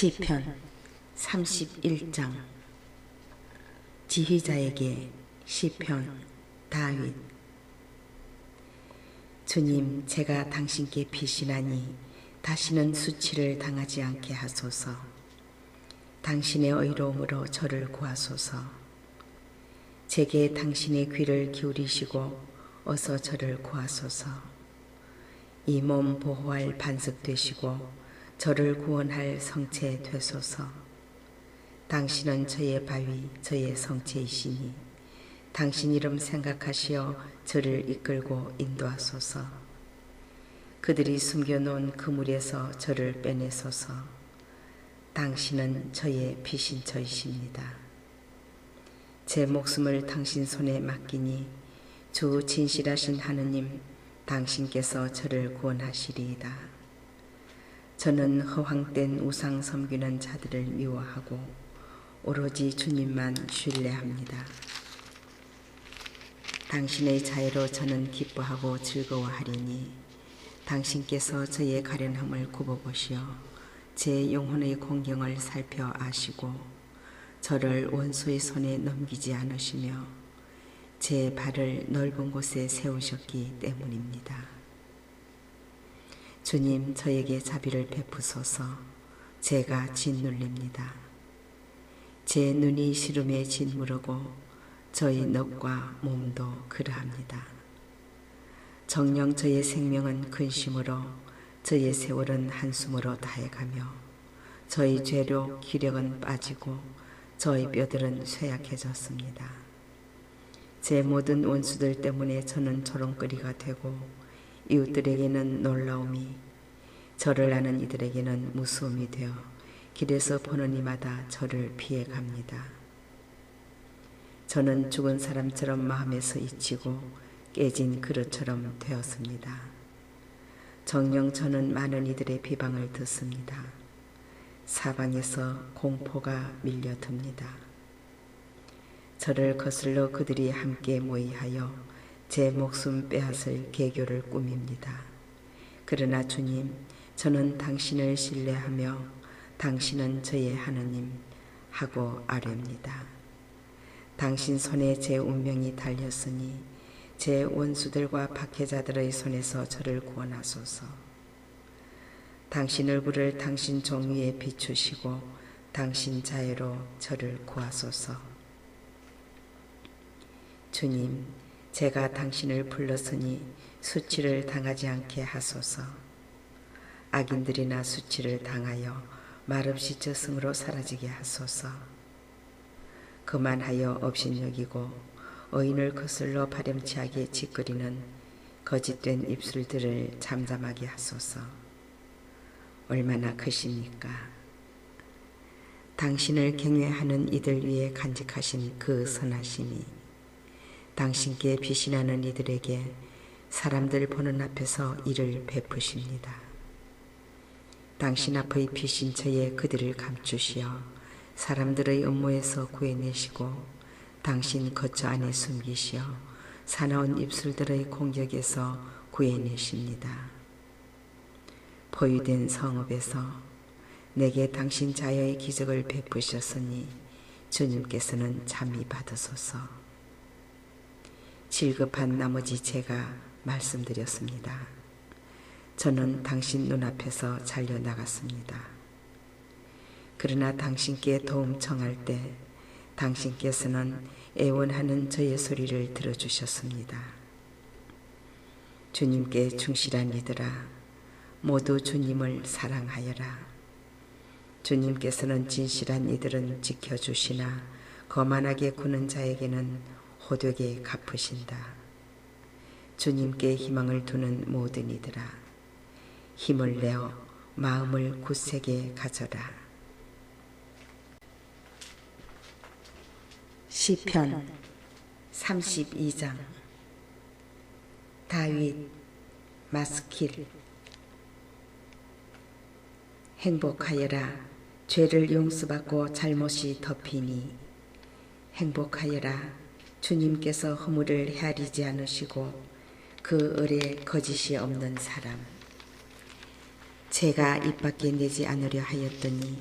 시편 31장. 지휘자에게 시편. 다윗. 주님, 제가 당신께 피신하니 다시는 수치를 당하지 않게 하소서. 당신의 의로움으로 저를 구하소서. 제게 당신의 귀를 기울이시고 어서 저를 구하소서. 이 몸 보호할 반석 되시고 저를 구원할 성체 되소서. 당신은 저의 바위, 저의 성체이시니 당신 이름 생각하시어 저를 이끌고 인도하소서. 그들이 숨겨놓은 그물에서 저를 빼내소서. 당신은 저의 피신처이십니다. 제 목숨을 당신 손에 맡기니 주 진실하신 하느님, 당신께서 저를 구원하시리이다. 저는 허황된 우상 섬기는 자들을 미워하고 오로지 주님만 신뢰합니다. 당신의 자애로 저는 기뻐하고 즐거워하리니 당신께서 저의 가련함을 굽어보시어 제 영혼의 공경을 살펴 아시고 저를 원수의 손에 넘기지 않으시며 제 발을 넓은 곳에 세우셨기 때문입니다. 주님, 저에게 자비를 베푸소서. 제가 짓눌립니다. 제 눈이 시름에 짓무르고 저의 넋과 몸도 그러합니다. 정녕 저의 생명은 근심으로 저의 세월은 한숨으로 다해가며 저의 죄로 기력은 빠지고 저의 뼈들은 쇠약해졌습니다. 제 모든 원수들 때문에 저는 조롱거리가 되고 이웃들에게는 놀라움이, 저를 아는 이들에게는 무서움이 되어 길에서 보는 이마다 저를 피해갑니다. 저는 죽은 사람처럼 마음에서 잊히고 깨진 그릇처럼 되었습니다. 정녕 저는 많은 이들의 비방을 듣습니다. 사방에서 공포가 밀려듭니다. 저를 거슬러 그들이 함께 모의하여 제 목숨 빼앗을 계교를 꾸밉니다. 그러나 주님, 저는 당신을 신뢰하며 당신은 저의 하느님 하고 아뢰옵니다. 당신 손에 제 운명이 달렸으니 제 원수들과 박해자들의 손에서 저를 구원하소서. 당신 얼굴을 당신 종 위에 비추시고 당신 자애로 저를 구하소서. 주님, 제가 당신을 불렀으니 수치를 당하지 않게 하소서. 악인들이나 수치를 당하여 말없이 저승으로 사라지게 하소서. 그만하여 업신여기고 의인을 거슬러 파렴치하게 짓거리는 거짓된 입술들을 잠잠하게 하소서. 얼마나 크십니까? 당신을 경외하는 이들 위에 간직하신 그 선하심이 당신께 피신하는 이들에게 사람들 보는 앞에서 이를 베푸십니다. 당신 앞의 피신처에 그들을 감추시어 사람들의 음모에서 구해내시고 당신 거처 안에 숨기시어 사나운 입술들의 공격에서 구해내십니다. 포위된 성읍에서 내게 당신 자여의 기적을 베푸셨으니 주님께서는 잠이 받으소서. 질급한 나머지 제가 말씀드렸습니다. 저는 당신 눈앞에서 잘려나갔습니다. 그러나 당신께 도움 청할 때 당신께서는 애원하는 저의 소리를 들어주셨습니다. 주님께 충실한 이들아, 모두 주님을 사랑하여라. 주님께서는 진실한 이들은 지켜주시나 거만하게 구는 자에게는 호되게 갚으신다. 주님께 희망을 두는 모든 이들아, 힘을 내어 마음을 굳세게 가져라. 시편 32장. 다윗. 마스킬. 행복하여라. 죄를 용서받고 잘못이 덮이니 행복하여라. 주님께서 허물을 헤아리지 않으시고 그 을에 거짓이 없는 사람. 제가 입 밖에 내지 않으려 하였더니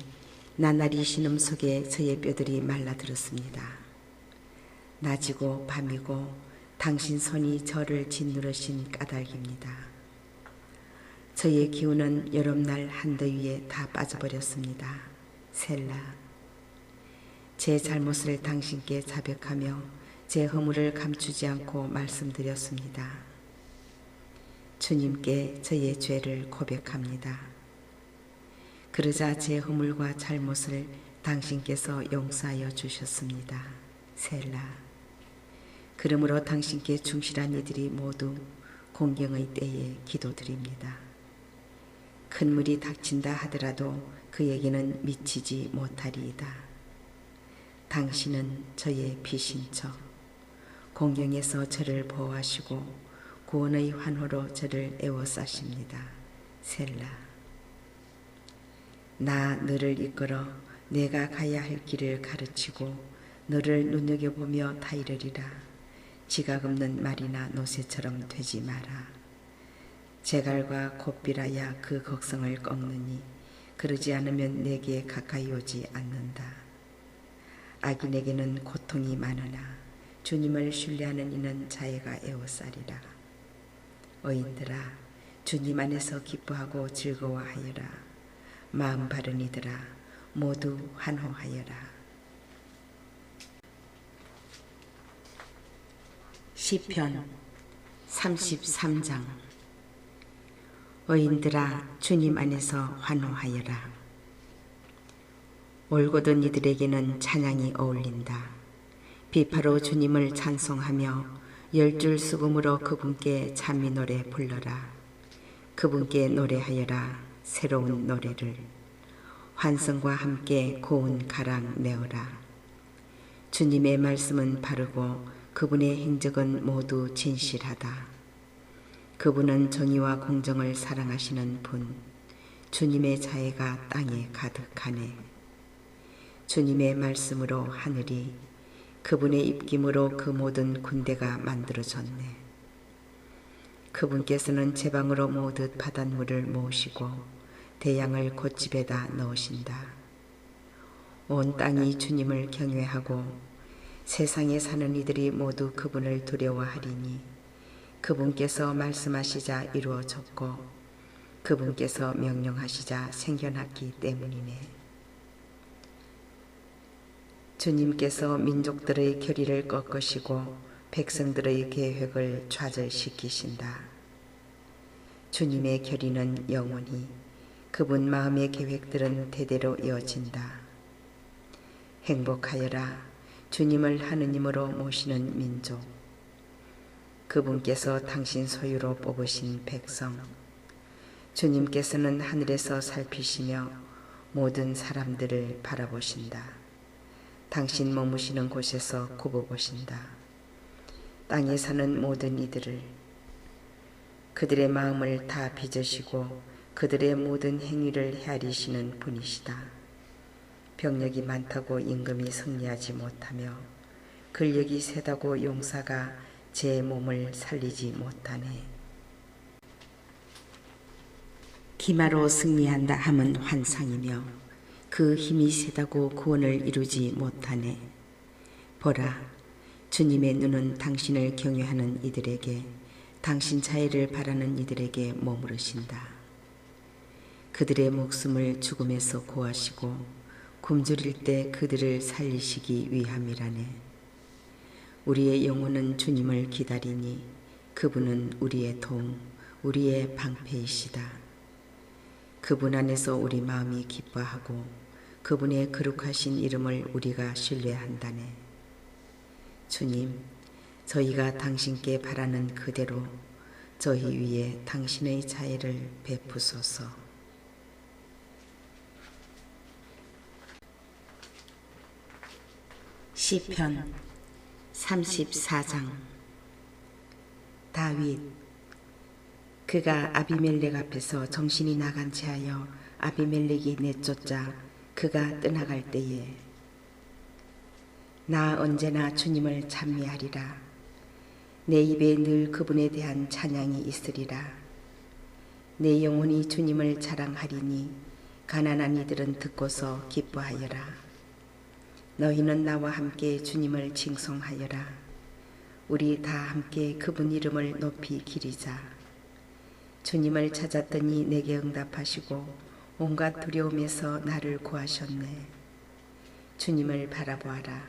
나날이 신음속에 저의 뼈들이 말라들었습니다. 낮이고 밤이고 당신 손이 저를 짓누르신 까닭입니다. 저의 기운은 여름날 한더위에 다 빠져버렸습니다. 셀라. 제 잘못을 당신께 자백하며 제 허물을 감추지 않고 말씀드렸습니다. 주님께 저의 죄를 고백합니다. 그러자 제 허물과 잘못을 당신께서 용서하여 주셨습니다. 셀라. 그러므로 당신께 충실한 이들이 모두 공경의 때에 기도드립니다. 큰 물이 닥친다 하더라도 그에게는 미치지 못하리이다. 당신은 저의 피신처, 공경에서 저를 보호하시고 구원의 환호로 저를 에워싸십니다. 셀라. 나 너를 이끌어 내가 가야 할 길을 가르치고 너를 눈여겨보며 타이르리라. 지각 없는 말이나 노새처럼 되지 마라. 제갈과 곱비라야 그 걱성을 꺾느니 그러지 않으면 내게 가까이 오지 않는다. 악인에게는 고통이 많으나 주님을 신뢰하는 이는 자애가 에워싸리라. 어인들아, 주님 안에서 기뻐하고 즐거워하여라. 마음 바른 이들아, 모두 환호하여라. 시편 33장. 어인들아, 주님 안에서 환호하여라. 올곧은 이들에게는 찬양이 어울린다. 비파로 주님을 찬송하며 열줄 수금으로 그분께 찬미 노래 불러라. 그분께 노래하여라. 새로운 노래를 환성과 함께 고운 가랑 내어라. 주님의 말씀은 바르고 그분의 행적은 모두 진실하다. 그분은 정의와 공정을 사랑하시는 분, 주님의 자애가 땅에 가득하네. 주님의 말씀으로 하늘이, 그분의 입김으로 그 모든 군대가 만들어졌네. 그분께서는 제방으로 모으듯 바닷물을 모으시고 대양을 곶집에다 넣으신다. 온 땅이 주님을 경외하고 세상에 사는 이들이 모두 그분을 두려워하리니 그분께서 말씀하시자 이루어졌고 그분께서 명령하시자 생겨났기 때문이네. 주님께서 민족들의 결의를 꺾으시고 백성들의 계획을 좌절시키신다. 주님의 결의는 영원히, 그분 마음의 계획들은 대대로 이어진다. 행복하여라. 주님을 하느님으로 모시는 민족, 그분께서 당신 소유로 뽑으신 백성, 주님께서는 하늘에서 살피시며 모든 사람들을 바라보신다. 당신 머무시는 곳에서 굽어보신다. 땅에 사는 모든 이들을, 그들의 마음을 다 빚으시고 그들의 모든 행위를 헤아리시는 분이시다. 병력이 많다고 임금이 승리하지 못하며 근력이 세다고 용사가 제 몸을 살리지 못하네. 기마로 승리한다 함은 환상이며 그 힘이 세다고 구원을 이루지 못하네. 보라, 주님의 눈은 당신을 경외하는 이들에게, 당신 자애를 바라는 이들에게 머무르신다. 그들의 목숨을 죽음에서 구하시고 굶주릴 때 그들을 살리시기 위함이라네. 우리의 영혼은 주님을 기다리니 그분은 우리의 도움, 우리의 방패이시다. 그분 안에서 우리 마음이 기뻐하고 그분의 거룩하신 이름을 우리가 신뢰한다네. 주님, 저희가 당신께 바라는 그대로 저희 위에 당신의 자애를 베푸소서. 시편 34장. 다윗. 그가 아비멜렉 앞에서 정신이 나간 채하여 아비멜렉이 내쫓자 그가 떠나갈 때에 나 언제나 주님을 찬미하리라. 내 입에 늘 그분에 대한 찬양이 있으리라. 내 영혼이 주님을 자랑하리니 가난한 이들은 듣고서 기뻐하여라. 너희는 나와 함께 주님을 칭송하여라. 우리 다 함께 그분 이름을 높이 기리자. 주님을 찾았더니 내게 응답하시고 온갖 두려움에서 나를 구하셨네. 주님을 바라보아라.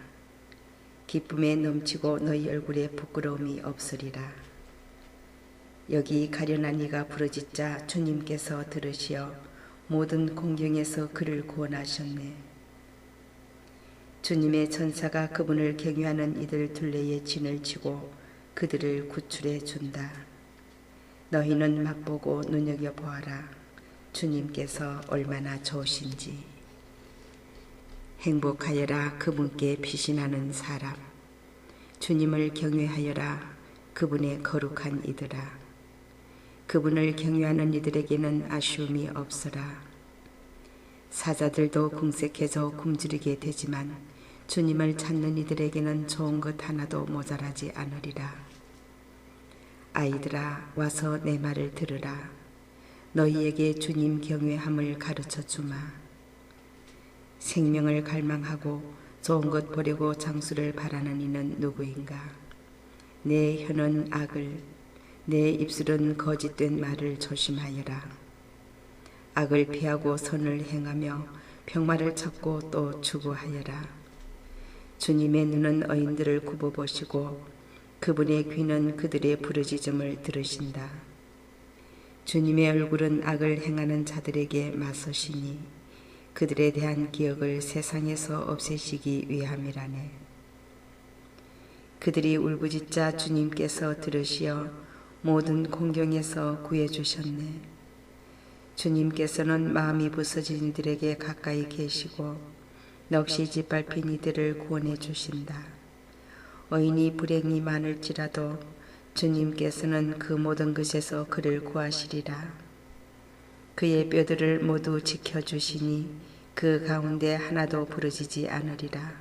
기쁨에 넘치고 너희 얼굴에 부끄러움이 없으리라. 여기 가련한 이가 부르짖자 주님께서 들으시어 모든 공경에서 그를 구원하셨네. 주님의 천사가 그분을 경유하는 이들 둘레에 진을 치고 그들을 구출해 준다. 너희는 맛보고 눈여겨보아라. 주님께서 얼마나 좋으신지. 행복하여라 그분께 피신하는 사람. 주님을 경외하여라 그분의 거룩한 이들아. 그분을 경외하는 이들에게는 아쉬움이 없으라. 사자들도 궁색해져 굶주리게 되지만 주님을 찾는 이들에게는 좋은 것 하나도 모자라지 않으리라. 아이들아 와서 내 말을 들으라. 너희에게 주님 경외함을 가르쳐 주마. 생명을 갈망하고 좋은 것 보려고 장수를 바라는 이는 누구인가? 내 혀는 악을, 내 입술은 거짓된 말을 조심하여라. 악을 피하고 선을 행하며 평화를 찾고 또 추구하여라. 주님의 눈은 의인들을 굽어보시고 그분의 귀는 그들의 부르짖음을 들으신다. 주님의 얼굴은 악을 행하는 자들에게 맞서시니 그들에 대한 기억을 세상에서 없애시기 위함이라네. 그들이 울부짖자 주님께서 들으시어 모든 공경에서 구해주셨네. 주님께서는 마음이 부서진 이들에게 가까이 계시고 넋이 짓밟힌 이들을 구원해 주신다. 의인이 불행이 많을지라도 주님께서는 그 모든 것에서 그를 구하시리라. 그의 뼈들을 모두 지켜주시니 그 가운데 하나도 부러지지 않으리라.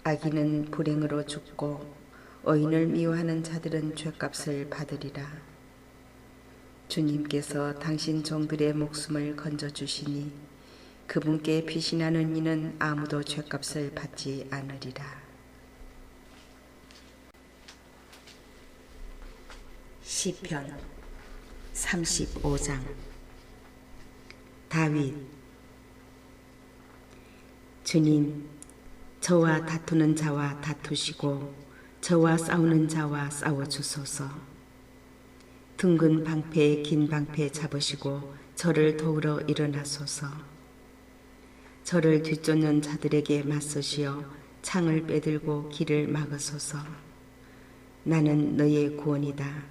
악인은 불행으로 죽고 의인을 미워하는 자들은 죗값을 받으리라. 주님께서 당신 종들의 목숨을 건져주시니 그분께 피신하는 이는 아무도 죗값을 받지 않으리라. 시편 35장. 다윗. 주님, 저와 다투는 자와 다투시고 저와 싸우는 자와 싸워주소서. 둥근 방패에 긴 방패 잡으시고 저를 도우러 일어나소서. 저를 뒤쫓는 자들에게 맞서시어 창을 빼들고 길을 막으소서. 나는 너의 구원이다.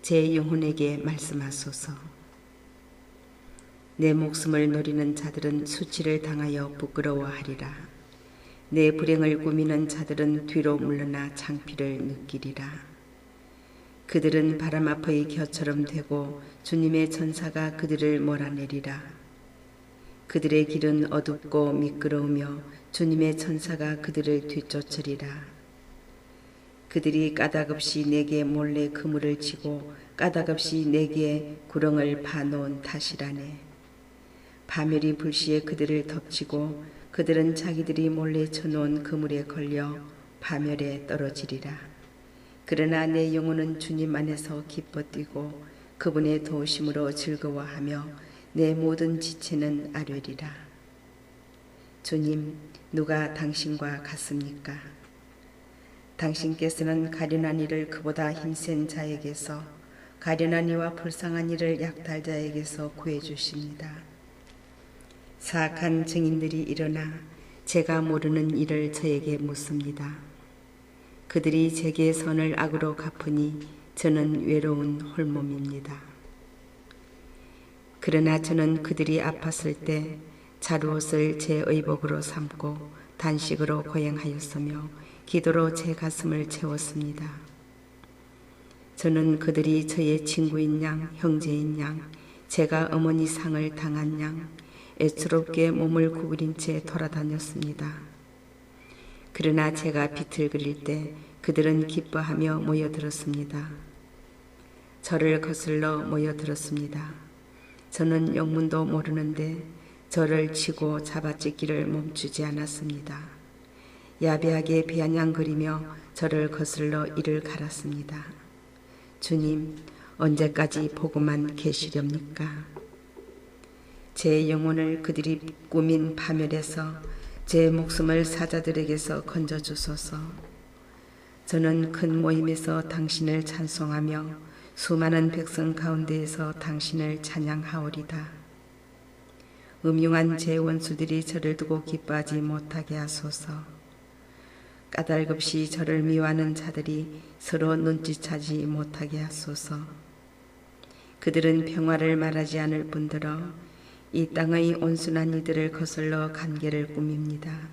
제 영혼에게 말씀하소서. 내 목숨을 노리는 자들은 수치를 당하여 부끄러워하리라. 내 불행을 꾸미는 자들은 뒤로 물러나 창피를 느끼리라. 그들은 바람 앞의 겨처럼 되고 주님의 천사가 그들을 몰아내리라. 그들의 길은 어둡고 미끄러우며 주님의 천사가 그들을 뒤쫓으리라. 그들이 까닭없이 내게 몰래 그물을 치고 까닭없이 내게 구렁을 파놓은 탓이라네. 파멸이 불시에 그들을 덮치고 그들은 자기들이 몰래 쳐놓은 그물에 걸려 파멸에 떨어지리라. 그러나 내 영혼은 주님 안에서 기뻐 뛰고 그분의 도우심으로 즐거워하며 내 모든 지체는 아뢰리라. 주님, 누가 당신과 같습니까? 당신께서는 가련한 이를 그보다 힘센 자에게서, 가련한 이와 불쌍한 이를 약탈자에게서 구해주십니다. 사악한 증인들이 일어나 제가 모르는 일을 저에게 묻습니다. 그들이 제게 선을 악으로 갚으니 저는 외로운 홀몸입니다. 그러나 저는 그들이 아팠을 때 자루옷을 제 의복으로 삼고 단식으로 고행하였으며 기도로 제 가슴을 채웠습니다. 저는 그들이 저의 친구인 양, 형제인 양, 제가 어머니 상을 당한 양, 애처롭게 몸을 구부린 채 돌아다녔습니다. 그러나 제가 비틀거릴 때 그들은 기뻐하며 모여들었습니다. 저를 거슬러 모여들었습니다. 저는 영문도 모르는데 저를 치고 잡아찢기를 멈추지 않았습니다. 야비하게 비아냥거리며 저를 거슬러 이를 갈았습니다. 주님, 언제까지 보고만 계시렵니까? 제 영혼을 그들이 꾸민 파멸에서 제 목숨을 사자들에게서 건져주소서. 저는 큰 모임에서 당신을 찬송하며 수많은 백성 가운데에서 당신을 찬양하오리다. 음흉한 제 원수들이 저를 두고 기뻐하지 못하게 하소서. 까닭없이 저를 미워하는 자들이 서로 눈치채지 못하게 하소서. 그들은 평화를 말하지 않을 뿐더러 이 땅의 온순한 이들을 거슬러 관계를 꾸밉니다.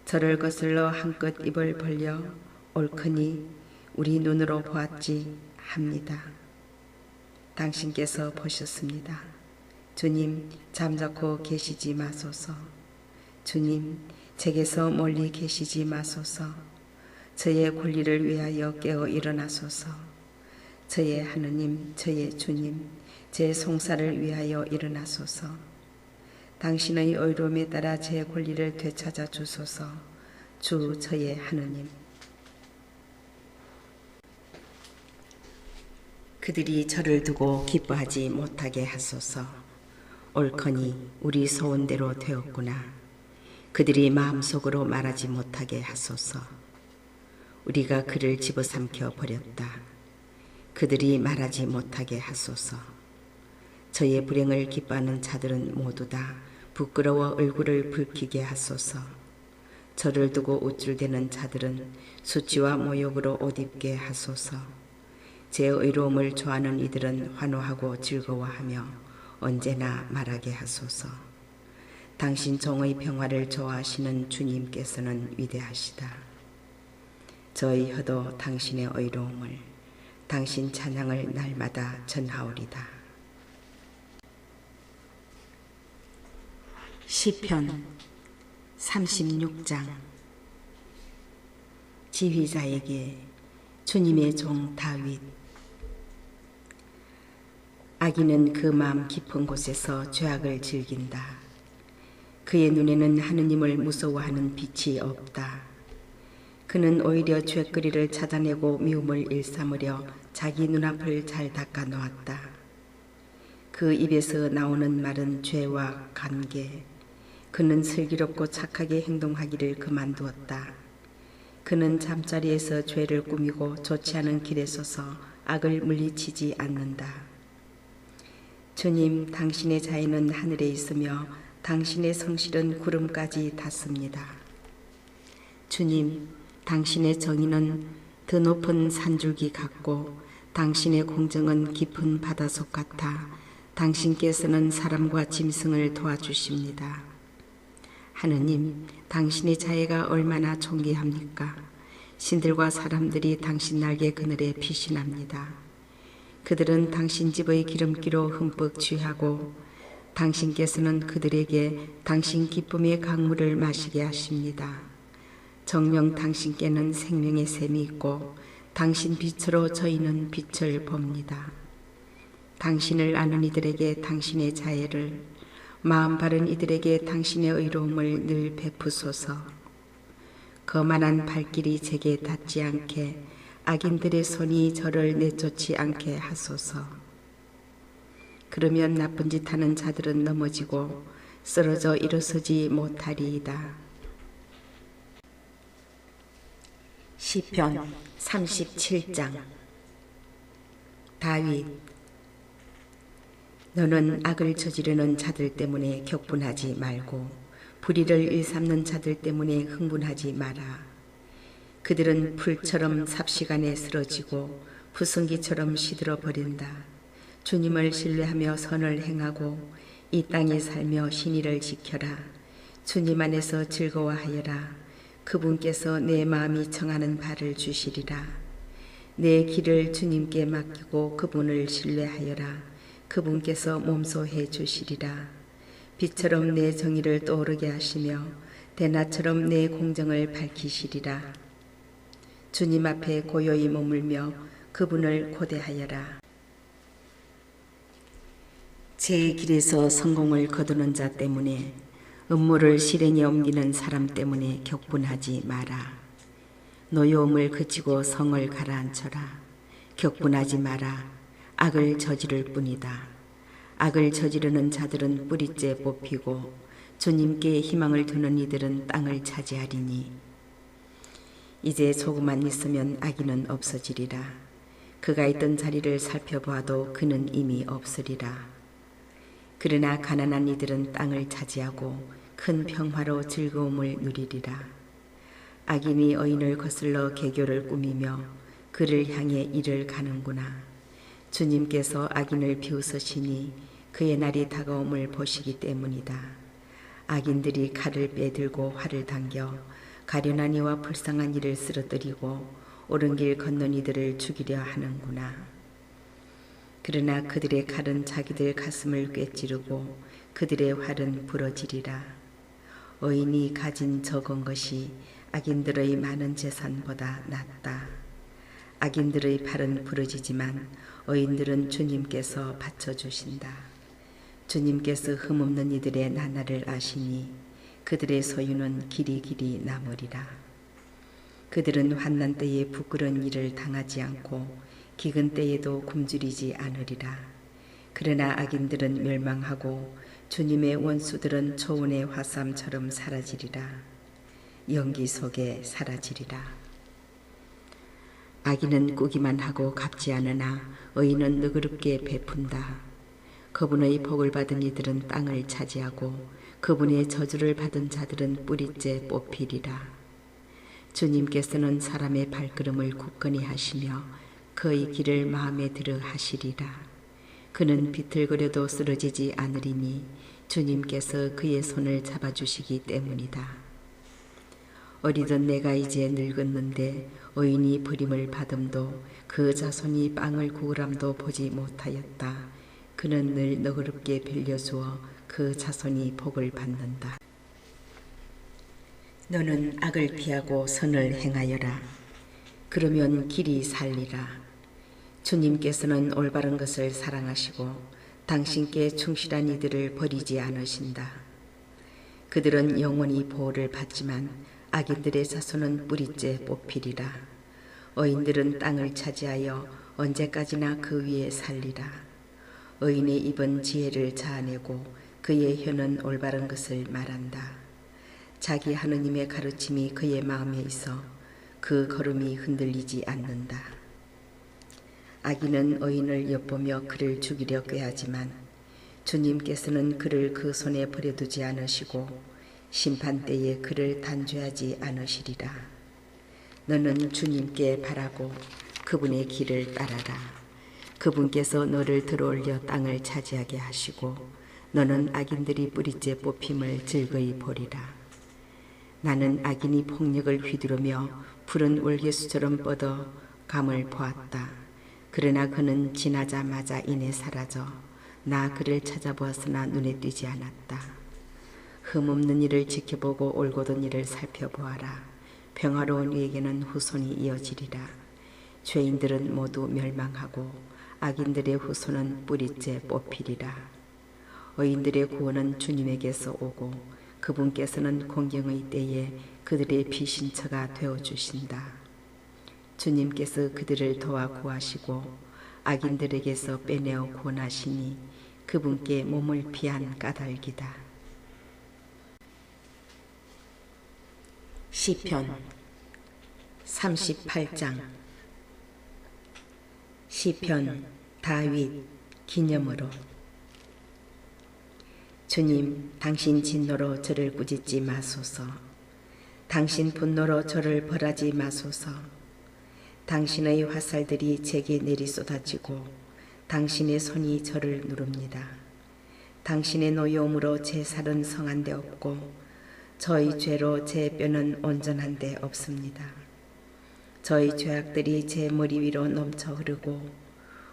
저를 거슬러 한껏 입을 벌려 옳거니 우리 눈으로 보았지 합니다. 당신께서 보셨습니다. 주님, 잠자코 계시지 마소서. 주님, 제게서 멀리 계시지 마소서. 저의 권리를 위하여 깨어 일어나소서. 저의 하느님, 저의 주님, 제 송사를 위하여 일어나소서. 당신의 의로움에 따라 제 권리를 되찾아 주소서. 주 저의 하느님. 그들이 저를 두고 기뻐하지 못하게 하소서. 옳거니 우리 소원대로 되었구나. 그들이 마음속으로 말하지 못하게 하소서. 우리가 그를 집어삼켜 버렸다. 그들이 말하지 못하게 하소서. 저의 불행을 기뻐하는 자들은 모두 다 부끄러워 얼굴을 붉히게 하소서. 저를 두고 우쭐대는 자들은 수치와 모욕으로 옷 입게 하소서. 제 의로움을 좋아하는 이들은 환호하고 즐거워하며 언제나 말하게 하소서. 당신 종의 평화를 좋아하시는 주님께서는 위대하시다. 저의 혀도 당신의 의로움을, 당신 찬양을 날마다 전하오리다. 시편 36장. 지휘자에게 주님의 종 다윗. 악인은 그 마음 깊은 곳에서 죄악을 즐긴다. 그의 눈에는 하느님을 무서워하는 빛이 없다. 그는 오히려 죄거리를 찾아내고 미움을 일삼으려 자기 눈앞을 잘 닦아 놓았다. 그 입에서 나오는 말은 죄와 관계. 그는 슬기롭고 착하게 행동하기를 그만두었다. 그는 잠자리에서 죄를 꾸미고 좋지 않은 길에 서서 악을 물리치지 않는다. 주님, 당신의 자애는 하늘에 있으며 당신의 성실은 구름까지 닿습니다. 주님, 당신의 정의는 더 높은 산줄기 같고 당신의 공정은 깊은 바다속 같아 당신께서는 사람과 짐승을 도와주십니다. 하느님, 당신의 자애가 얼마나 존귀합니까? 신들과 사람들이 당신 날개 그늘에 피신합니다. 그들은 당신 집의 기름기로 흠뻑 취하고 당신께서는 그들에게 당신 기쁨의 강물을 마시게 하십니다. 정녕 당신께는 생명의 샘이 있고 당신 빛으로 저희는 빛을 봅니다. 당신을 아는 이들에게 당신의 자애를, 마음 바른 이들에게 당신의 의로움을 늘 베푸소서. 거만한 발길이 제게 닿지 않게 악인들의 손이 저를 내쫓지 않게 하소서. 그러면 나쁜 짓 하는 자들은 넘어지고 쓰러져 일어서지 못하리이다. 시편 37장. 다윗. 너는 악을 저지르는 자들 때문에 격분하지 말고 불의를 일삼는 자들 때문에 흥분하지 마라. 그들은 풀처럼 삽시간에 쓰러지고 부승기처럼 시들어 버린다. 주님을 신뢰하며 선을 행하고 이 땅에 살며 신의를 지켜라. 주님 안에서 즐거워하여라. 그분께서 내 마음이 청하는 바를 주시리라. 내 길을 주님께 맡기고 그분을 신뢰하여라. 그분께서 몸소해 주시리라. 빛처럼 내 정의를 떠오르게 하시며 대낮처럼 내 공정을 밝히시리라. 주님 앞에 고요히 머물며 그분을 고대하여라. 제 길에서 성공을 거두는 자 때문에, 음모를 실행에 옮기는 사람 때문에 격분하지 마라. 노여움을 그치고 성을 가라앉혀라. 격분하지 마라. 악을 저지를 뿐이다. 악을 저지르는 자들은 뿌리째 뽑히고 주님께 희망을 두는 이들은 땅을 차지하리니, 이제 조금만 있으면 악인은 없어지리라. 그가 있던 자리를 살펴보아도 그는 이미 없으리라. 그러나 가난한 이들은 땅을 차지하고 큰 평화로 즐거움을 누리리라. 악인이 의인을 거슬러 계교를 꾸미며 그를 향해 이를 가는구나. 주님께서 악인을 비웃으시니 그의 날이 다가옴을 보시기 때문이다. 악인들이 칼을 빼들고 활을 당겨 가련한 이와 불쌍한 이를 쓰러뜨리고 옳은 길 걷는 이들을 죽이려 하는구나. 그러나 그들의 칼은 자기들 가슴을 꿰찌르고 그들의 활은 부러지리라. 의인이 가진 적은 것이 악인들의 많은 재산보다 낫다. 악인들의 팔은 부러지지만 의인들은 주님께서 받쳐주신다. 주님께서 흠없는 이들의 나날을 아시니 그들의 소유는 길이길이 남으리라. 그들은 환난 때에 부끄러운 일을 당하지 않고 기근 때에도 굶주리지 않으리라. 그러나 악인들은 멸망하고 주님의 원수들은 초원의 화삼처럼 사라지리라. 연기 속에 사라지리라. 악인은 꾸기만 하고 갚지 않으나 의인은 너그럽게 베푼다. 그분의 복을 받은 이들은 땅을 차지하고 그분의 저주를 받은 자들은 뿌리째 뽑히리라. 주님께서는 사람의 발걸음을 굳건히 하시며 그의 길을 마음에 들어 하시리라. 그는 비틀거려도 쓰러지지 않으리니 주님께서 그의 손을 잡아주시기 때문이다. 어리던 내가 이제 늙었는데 의인이 버림을 받음도 그 자손이 빵을 구걸함도 보지 못하였다. 그는 늘 너그럽게 빌려주어 그 자손이 복을 받는다. 너는 악을 피하고 선을 행하여라. 그러면 길이 살리라. 주님께서는 올바른 것을 사랑하시고 당신께 충실한 이들을 버리지 않으신다. 그들은 영원히 보호를 받지만 악인들의 자손은 뿌리째 뽑히리라. 의인들은 땅을 차지하여 언제까지나 그 위에 살리라. 의인의 입은 지혜를 자아내고 그의 혀는 올바른 것을 말한다. 자기 하느님의 가르침이 그의 마음에 있어 그 걸음이 흔들리지 않는다. 악인은 의인을 엿보며 그를 죽이려 꾀하지만 주님께서는 그를 그 손에 버려두지 않으시고 심판 때에 그를 단죄하지 않으시리라. 너는 주님께 바라고 그분의 길을 따라라. 그분께서 너를 들어올려 땅을 차지하게 하시고 너는 악인들이 뿌리째 뽑힘을 즐거이 보리라. 나는 악인이 폭력을 휘두르며 푸른 월계수처럼 뻗어 감을 보았다. 그러나 그는 지나자마자 이내 사라져 나 그를 찾아보았으나 눈에 띄지 않았다. 흠없는 일을 지켜보고 올곧은 일을 살펴보아라. 평화로운 이에게는 후손이 이어지리라. 죄인들은 모두 멸망하고 악인들의 후손은 뿌리째 뽑히리라. 의인들의 구원은 주님에게서 오고 그분께서는 공경의 때에 그들의 피신처가 되어주신다. 주님께서 그들을 도와 구하시고 악인들에게서 빼내어 구원하시니 그분께 몸을 피한 까닭이다. 시편 38장. 시편 다윗 기념으로. 주님, 당신 진노로 저를 꾸짖지 마소서. 당신 분노로 저를 벌하지 마소서. 당신의 화살들이 제게 내리쏟아지고 당신의 손이 저를 누릅니다. 당신의 노여움으로 제 살은 성한 데 없고 저의 죄로 제 뼈는 온전한 데 없습니다. 저의 죄악들이 제 머리 위로 넘쳐 흐르고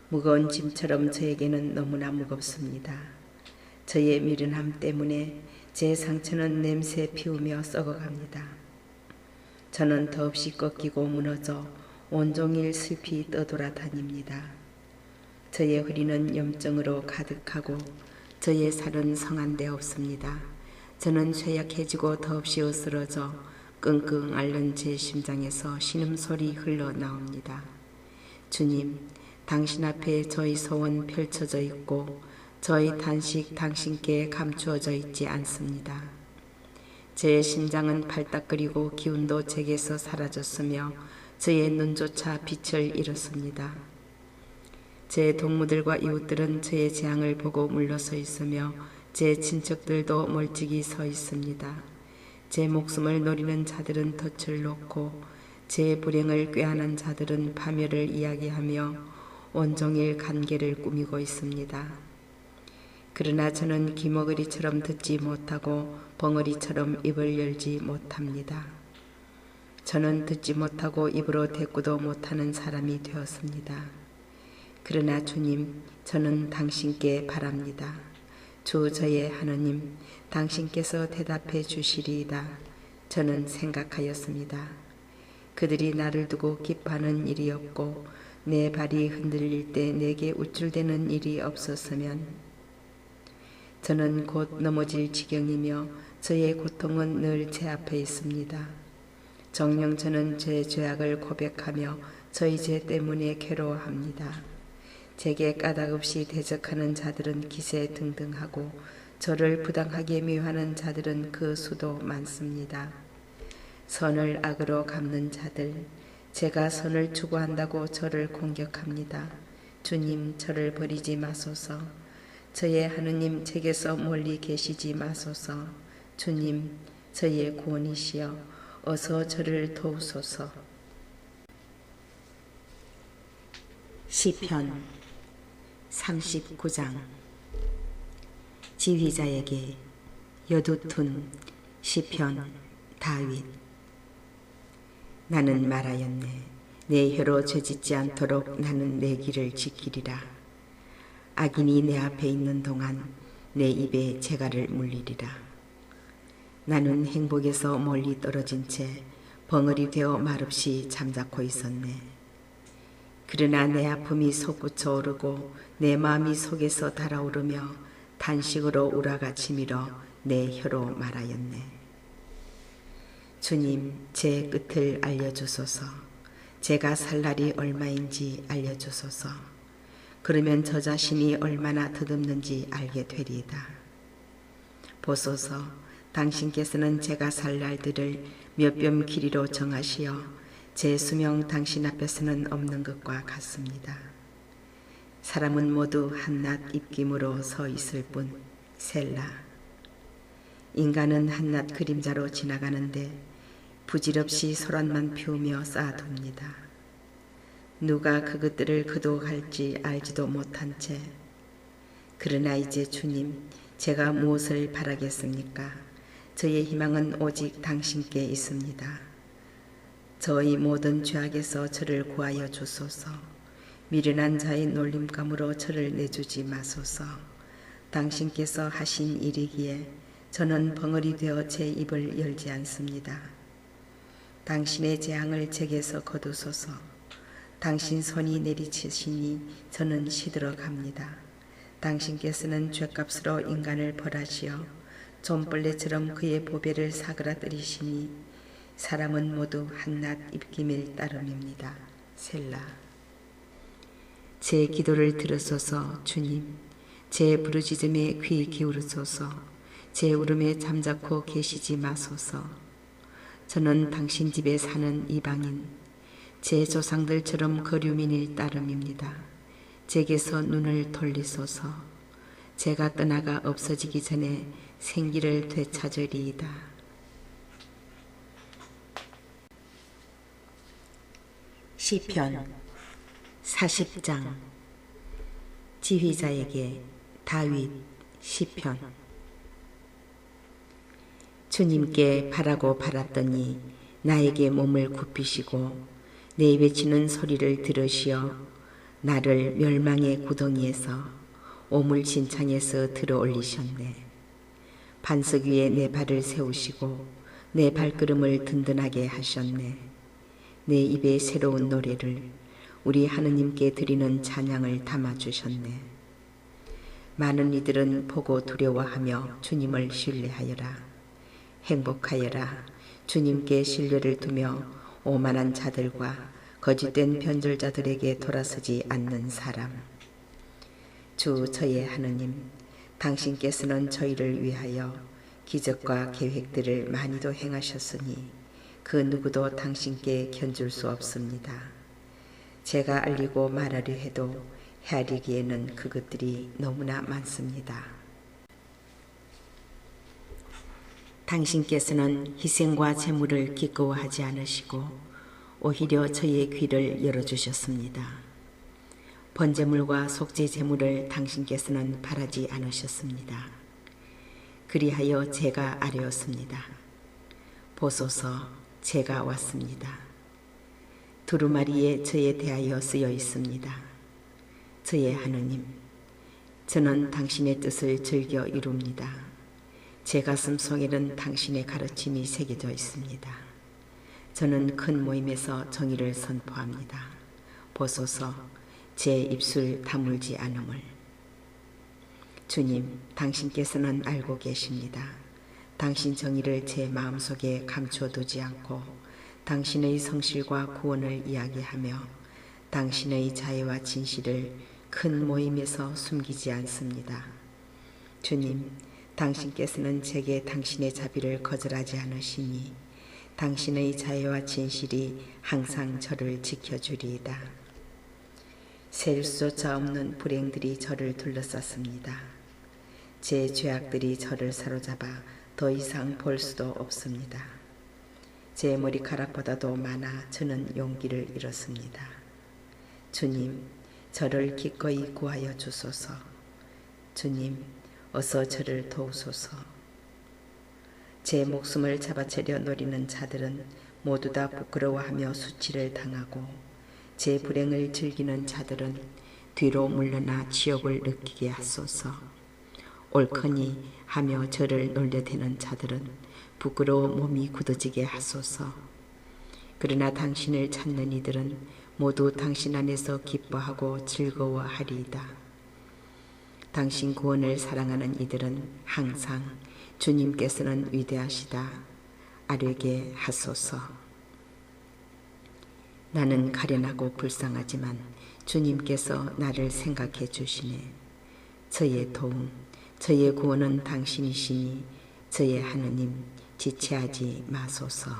무거운 짐처럼 저에게는 너무나 무겁습니다. 저의 미련함 때문에 제 상처는 냄새 피우며 썩어갑니다. 저는 더없이 꺾이고 무너져 온종일 슬피 떠돌아다닙니다. 저의 허리는 염증으로 가득하고 저의 살은 성한 데 없습니다. 저는 쇠약해지고 더없이 으스러져 끙끙 앓는 제 심장에서 신음소리 흘러나옵니다. 주님, 당신 앞에 저희 소원 펼쳐져 있고 저희 탄식 당신께 감추어져 있지 않습니다. 제 심장은 팔딱거리고 기운도 제게서 사라졌으며 저의 눈조차 빛을 잃었습니다. 제 동무들과 이웃들은 저의 재앙을 보고 물러서 있으며 제 친척들도 멀찍이 서 있습니다. 제 목숨을 노리는 자들은 덫을 놓고 제 불행을 꾀하는 자들은 파멸을 이야기하며 온종일 간계를 꾸미고 있습니다. 그러나 저는 기머거리처럼 듣지 못하고 벙어리처럼 입을 열지 못합니다. 저는 듣지 못하고 입으로 대꾸도 못하는 사람이 되었습니다. 그러나 주님, 저는 당신께 바랍니다. 주 저의 하느님, 당신께서 대답해 주시리이다. 저는 생각하였습니다. 그들이 나를 두고 기뻐하는 일이 없고 내 발이 흔들릴 때 내게 우쭐대는 일이 없었으면 저는 곧 넘어질 지경이며 저의 고통은 늘 제 앞에 있습니다. 정녕 저는 제 죄악을 고백하며 저희 죄 때문에 괴로워합니다. 제게 까닭없이 대적하는 자들은 기세등등하고 저를 부당하게 미워하는 자들은 그 수도 많습니다. 선을 악으로 갚는 자들, 제가 선을 추구한다고 저를 공격합니다. 주님, 저를 버리지 마소서. 저의 하느님, 제게서 멀리 계시지 마소서. 주님, 저의 구원이시여, 어서 저를 도우소서. 시편 39장. 지휘자에게 여두툰 시편 다윗. 나는 말하였네. 내 혀로 죄짓지 않도록 나는 내 길을 지키리라. 악인이 내 앞에 있는 동안 내 입에 재갈을 물리리라. 나는 행복에서 멀리 떨어진 채 벙어리 되어 말없이 잠자코 있었네. 그러나 내 아픔이 솟구쳐 오르고 내 마음이 속에서 달아오르며 탄식으로 우라가 치밀어 내 혀로 말하였네. 주님, 제 끝을 알려주소서. 제가 살 날이 얼마인지 알려주소서. 그러면 저 자신이 얼마나 덧없는지 알게 되리이다. 보소서, 당신께서는 제가 살 날들을 몇 뼘 길이로 정하시어 제 수명 당신 앞에서는 없는 것과 같습니다. 사람은 모두 한낱 입김으로 서 있을 뿐. 셀라. 인간은 한낱 그림자로 지나가는데 부질없이 소란만 피우며 쌓아둡니다. 누가 그것들을 거두어갈지 알지도 못한 채. 그러나 이제 주님, 제가 무엇을 바라겠습니까? 저의 희망은 오직 당신께 있습니다. 저희 모든 죄악에서 저를 구하여 주소서. 미련한 자의 놀림감으로 저를 내주지 마소서. 당신께서 하신 일이기에 저는 벙어리 되어 제 입을 열지 않습니다. 당신의 재앙을 제게서 거두소서. 당신 손이 내리치시니 저는 시들어갑니다. 당신께서는 죄값으로 인간을 벌하시어 좀벌레처럼 그의 보배를 사그라뜨리시니 사람은 모두 한낱 입김일 따름입니다. 셀라. 제 기도를 들으소서. 주님, 제 부르짖음에 귀 기울으소서. 제 울음에 잠자코 계시지 마소서. 저는 당신 집에 사는 이방인, 제 조상들처럼 거류민일 따름입니다. 제게서 눈을 돌리소서. 제가 떠나가 없어지기 전에 생기를 되찾으리이다. 시편 40장. 지휘자에게 다윗 시편. 주님께 바라고 바랐더니 나에게 몸을 굽히시고 내 입에 치는 소리를 들으시어 나를 멸망의 구덩이에서 오물진창에서 들어올리셨네. 반석 위에 내 발을 세우시고 내 발걸음을 든든하게 하셨네. 내 입에 새로운 노래를 우리 하느님께 드리는 찬양을 담아주셨네. 많은 이들은 보고 두려워하며 주님을 신뢰하여라. 행복하여라. 주님께 신뢰를 두며 오만한 자들과 거짓된 변절자들에게 돌아서지 않는 사람. 주 저의 하느님, 당신께서는 저희를 위하여 기적과 계획들을 많이도 행하셨으니 그 누구도 당신께 견줄 수 없습니다. 제가 알리고 말하려 해도 헤아리기에는 그것들이 너무나 많습니다. 당신께서는 희생과 제물을 기꺼워하지 않으시고 오히려 저희의 귀를 열어주셨습니다. 번제물과 속죄 제물을 당신께서는 바라지 않으셨습니다. 그리하여 제가 아뢰었습니다. 보소서, 제가 왔습니다. 두루마리에 저에 대하여 쓰여 있습니다. 저의 하느님, 저는 당신의 뜻을 즐겨 이룹니다. 제 가슴 속에는 당신의 가르침이 새겨져 있습니다. 저는 큰 모임에서 정의를 선포합니다. 보소서, 제 입술 다물지 않음을. 주님, 당신께서는 알고 계십니다. 당신 정의를 제 마음속에 감춰두지 않고 당신의 성실과 구원을 이야기하며 당신의 자애와 진실을 큰 모임에서 숨기지 않습니다. 주님, 당신께서는 제게 당신의 자비를 거절하지 않으시니 당신의 자애와 진실이 항상 저를 지켜주리이다. 셀 수조차 없는 불행들이 저를 둘러쌌습니다. 제 죄악들이 저를 사로잡아 더 이상 볼 수도 없습니다. 제 머리카락보다도 많아 저는 용기를 잃었습니다. 주님, 저를 기꺼이 구하여 주소서. 주님, 어서 저를 도우소서. 제 목숨을 잡아채려 노리는 자들은 모두 다 부끄러워하며 수치를 당하고 제 불행을 즐기는 자들은 뒤로 물러나 지옥을 느끼게 하소서. 옳거니 하며 저를 놀려대는 자들은 부끄러워 몸이 굳어지게 하소서. 그러나 당신을 찾는 이들은 모두 당신 안에서 기뻐하고 즐거워하리이다. 당신 구원을 사랑하는 이들은 항상 주님께서는 위대하시다 아뢰게 하소서. 나는 가련하고 불쌍하지만 주님께서 나를 생각해 주시네. 저의 도움, 저의 구원은 당신이시니 저의 하느님 지체하지 마소서.